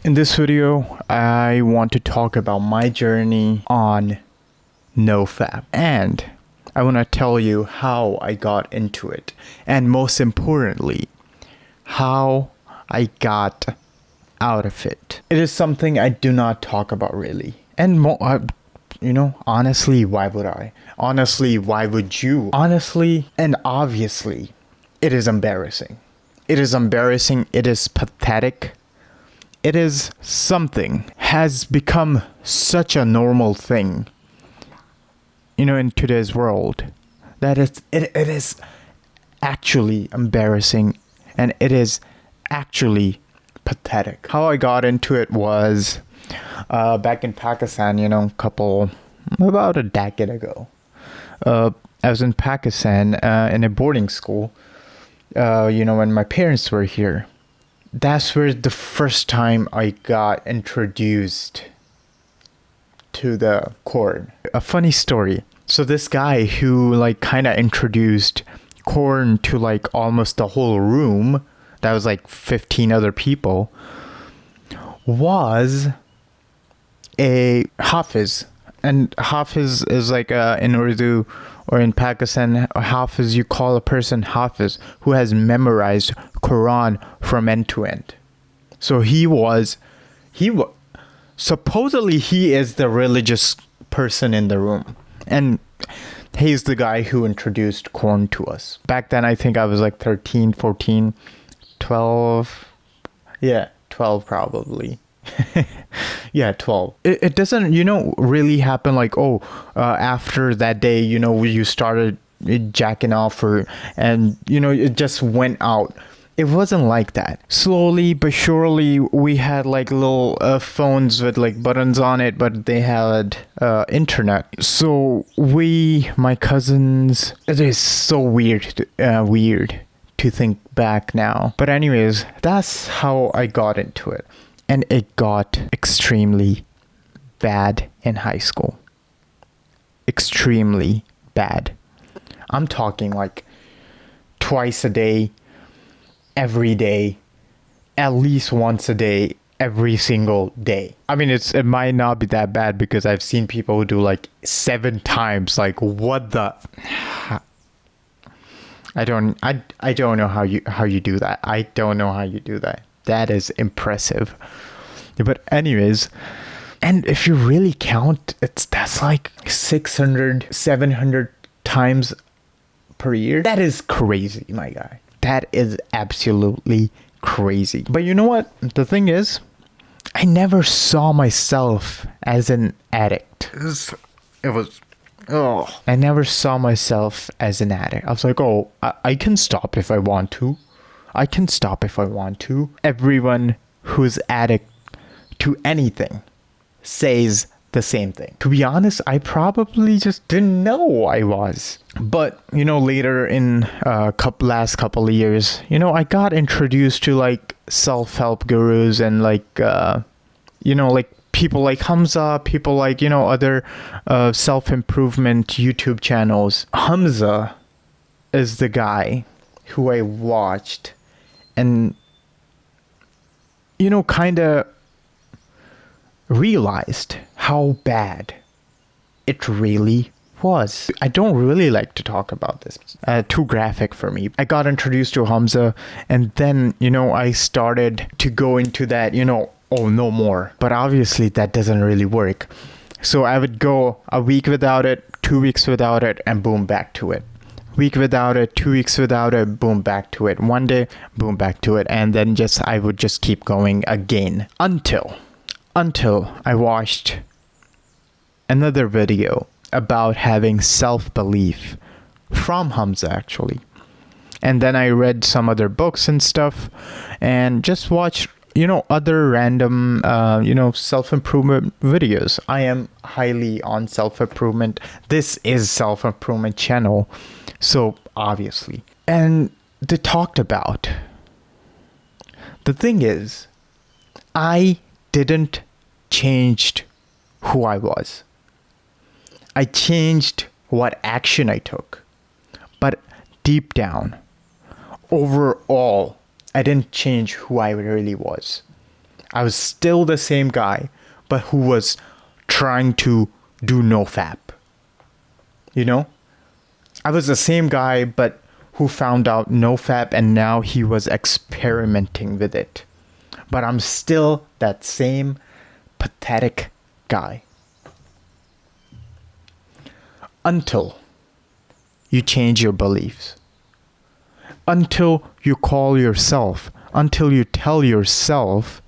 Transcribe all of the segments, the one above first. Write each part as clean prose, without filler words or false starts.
In this video, I want to talk about my journey on NoFap, and I want to tell you how I got into it, and most importantly, how I got out of it. It is something I do not talk about really, and honestly, why would I? Honestly, why would you? Honestly and obviously, it is embarrassing. It is embarrassing. It is pathetic. It is something has become such a normal thing, in today's world, that it is actually embarrassing, and it is actually pathetic. How I got into it was back in Pakistan, about a decade ago. I was in Pakistan in a boarding school, when my parents were here. That's where the first time I got introduced to the corn. A funny story. So this guy who kind of introduced corn to almost the whole room, that was 15 other people, was a Hafiz. And Hafiz is in Urdu or in Pakistan, Hafiz, you call a person Hafiz who has memorized Quran from end to end. So supposedly he is the religious person in the room. And he's the guy who introduced Quran to us. Back then, I think I was 13, 14, 12. Yeah, 12 probably. Yeah, 12. It doesn't, really happen after that day, you started jacking off and it just went out. It wasn't like that. Slowly but surely, we had little phones with buttons on it, but they had internet. So my cousins, it is so weird to think back now. But anyways, that's how I got into it. And it got extremely bad in high school. Extremely bad. I'm talking twice a day, every day, at least once a day, every single day. I mean, it might not be that bad because I've seen people who do 7 times. What the? I don't know how you do that. I don't know how you do that. That is impressive. But anyways, and if you really count, that's 600, 700 times per year. That is crazy, my guy. That is absolutely crazy. But you know what? The thing is, I never saw myself as an addict. I never saw myself as an addict. I was like, I can stop if I want to. I can stop if I want to. Everyone who's addict to anything says the same thing. To be honest, I probably just didn't know I was. But, later in last couple of years, I got introduced to self-help gurus and people like Hamza, people other self-improvement YouTube channels. Hamza is the guy who I watched and kind of realized how bad it really was. I don't really like to talk about this. Too graphic for me. I got introduced to Hamza, and then I started to go into that no more. But obviously that doesn't really work. So I would go a week without it, 2 weeks without it, and boom, back to it. Week without it, 2 weeks without it, boom, back to it. One day, boom, back to it. And then I would just keep going again until I watched another video about having self-belief from Hamza, actually. And then I read some other books and stuff and just watched other random self-improvement videos. I am highly on self-improvement. This is self-improvement channel, so obviously. And they talked about, the thing is, I didn't change who I was. I changed what action I took. But deep down, overall, I didn't change who I really was. I was still the same guy, but who was trying to do NoFap. You know? I was the same guy, but who found out NoFap and now he was experimenting with it. But I'm still that same pathetic guy. Until you change your beliefs. Until you until you tell yourself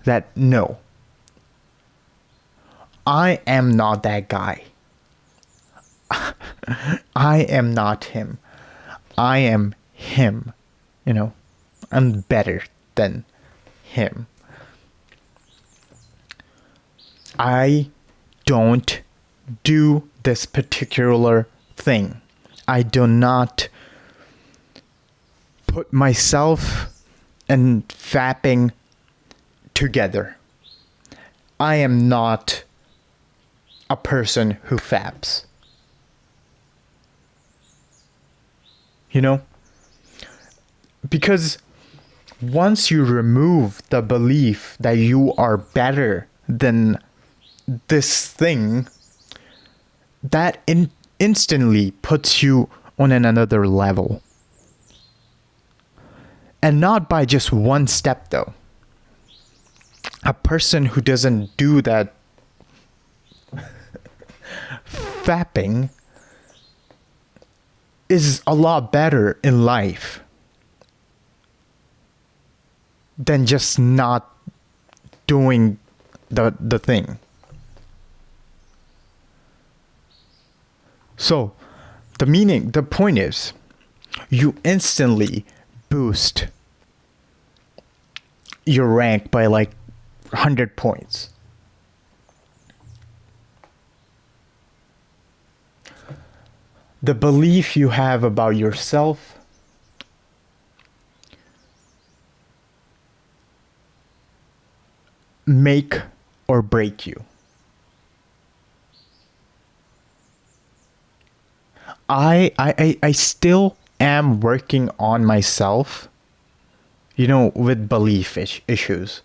that no, I am not that guy. I am not him. I am him. You know, I'm better than him. I don't do this particular thing. I do not put myself and fapping together. I am not a person who faps. You know? Because once you remove the belief that you are better than this thing, that instantly puts you on another level. And not by just one step though. A person who doesn't do that fapping is a lot better in life than just not doing the thing. So the point is, you instantly boost your rank by like 100 points. The belief you have about yourself make or break you. I still am working on myself, you know, with belief issues.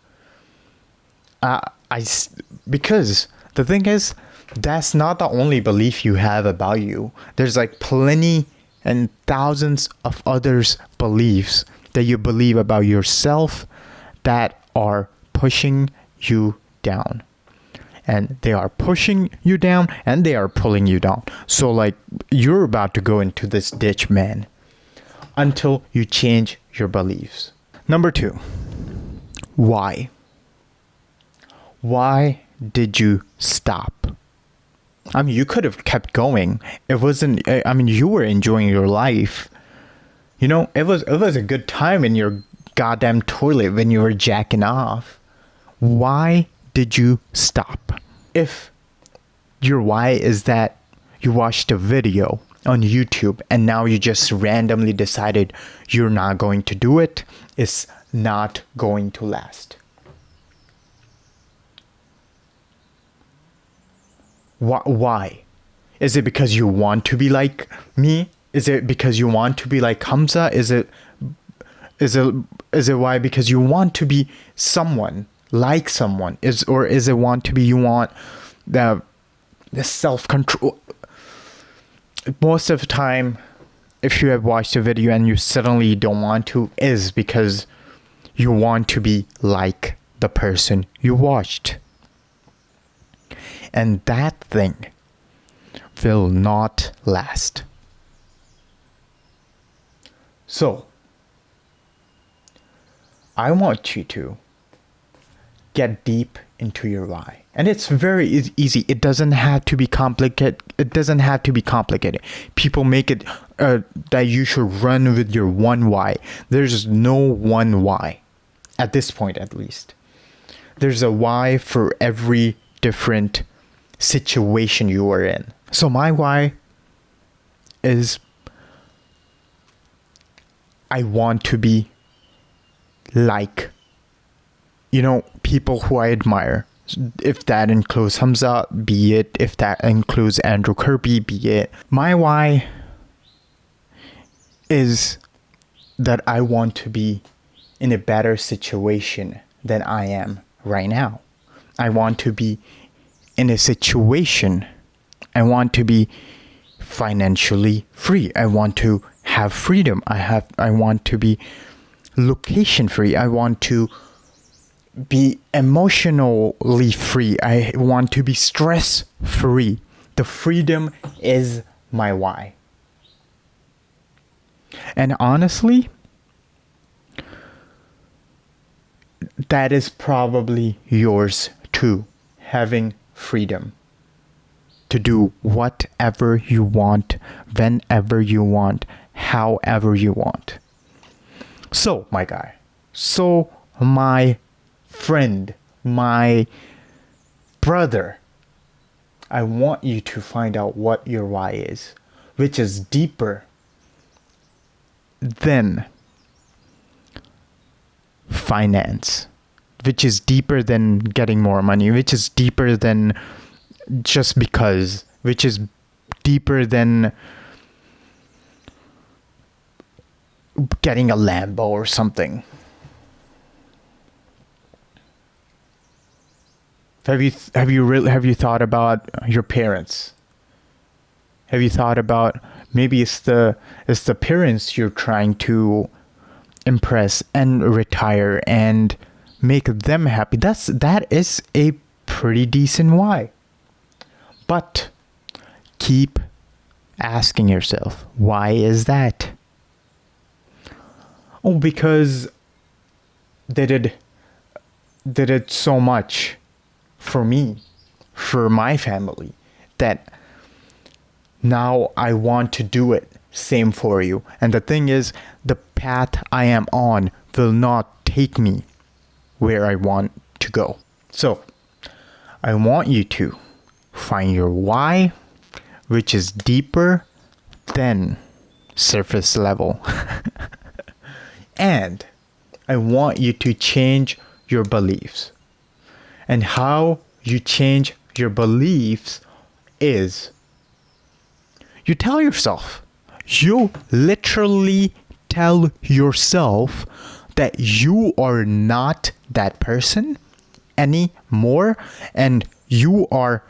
Because the thing is, that's not the only belief you have about you. There's like plenty and thousands of others beliefs that you believe about yourself that are pushing you down. And they are pushing you down and they are pulling you down. So like you're about to go into this ditch, man, until you change your beliefs. Number 2, why? Why did you stop? I mean, you could have kept going. It wasn't, I mean, you were enjoying your life. You know, it was a good time in your goddamn toilet when you were jacking off. Why did you stop? If your why is that you watched a video on YouTube and now you just randomly decided you're not going to do it, it's not going to last. Why? Is it because you want to be like me? Is it because you want to be like Hamza? Is it why because you want to be someone like someone? Is it want to be you want the self-control? Most of the time, if you have watched a video and you suddenly don't want to, is because you want to be like the person you watched. And that thing will not last. So, I want you to get deep into your why. And it's very easy. It doesn't have to be complicated. People make it that you should run with your one why. There's no one why. At this point, at least. There's a why for every different situation you are in. So my why is I want to be like, you know, people who I admire. If that includes Hamza, be it. If that includes Andrew Kirby, be it. My why is that I want to be in a better situation than I am right now. I want to be in a situation. I want to be financially free. I want to have freedom. I want to be location free. I want to be emotionally free. I want to be stress free. The freedom is my why. And honestly, that is probably yours too, having freedom to do whatever you want, whenever you want, however you want. So, my guy, my friend, my brother, I want you to find out what your why is, which is deeper than finance, which is deeper than getting more money, which is deeper than just because, which is deeper than getting a Lambo or something. Have you thought about your parents? Have you thought about maybe it's the parents you're trying to impress and retire and make them happy? That is a pretty decent why. But keep asking yourself, why is that? Oh, because they did it so much for me, for my family, that now I want to do it same for you. And the thing is, the path I am on will not take me where I want to go. So I want you to find your why, which is deeper than surface level. And I want you to change your beliefs. And how you change your beliefs is you tell yourself, you literally tell yourself that you are not that person anymore and you are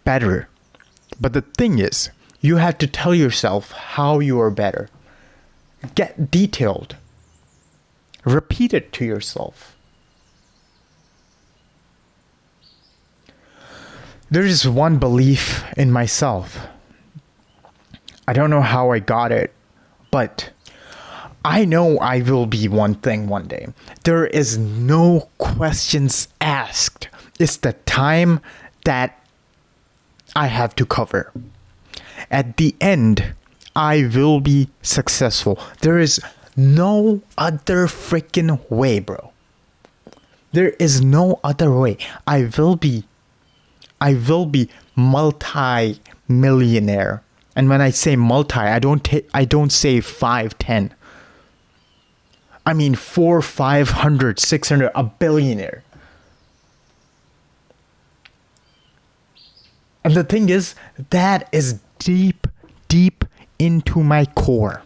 better. But the thing is, you have to tell yourself how you are better. Get detailed. Repeat it to yourself. There is one belief in myself. I don't know how I got it, but I know I will be one thing one day. There is no questions asked. It's the time that I have to cover. At the end, I will be successful. There is no other freaking way, bro. There is no other way. I will be multi-millionaire. And when I say multi, I don't say 5, 10. I mean 400, 500, 600, a billionaire. And the thing is, that is deep, deep into my core.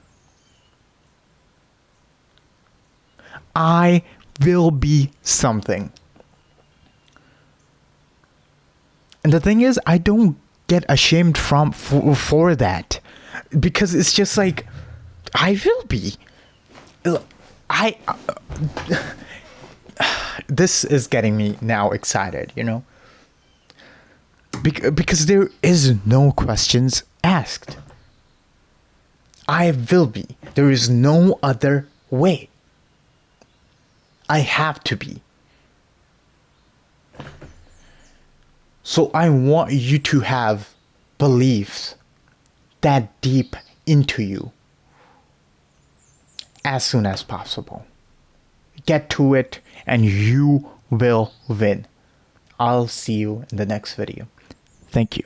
I will be something. And the thing is, I don't get ashamed for that, because it's just like, I will be. This is getting me now excited, you know? Because there is no questions asked. I will be. There is no other way. I have to be. So I want you to have beliefs that deep into you as soon as possible. Get to it and you will win. I'll see you in the next video. Thank you.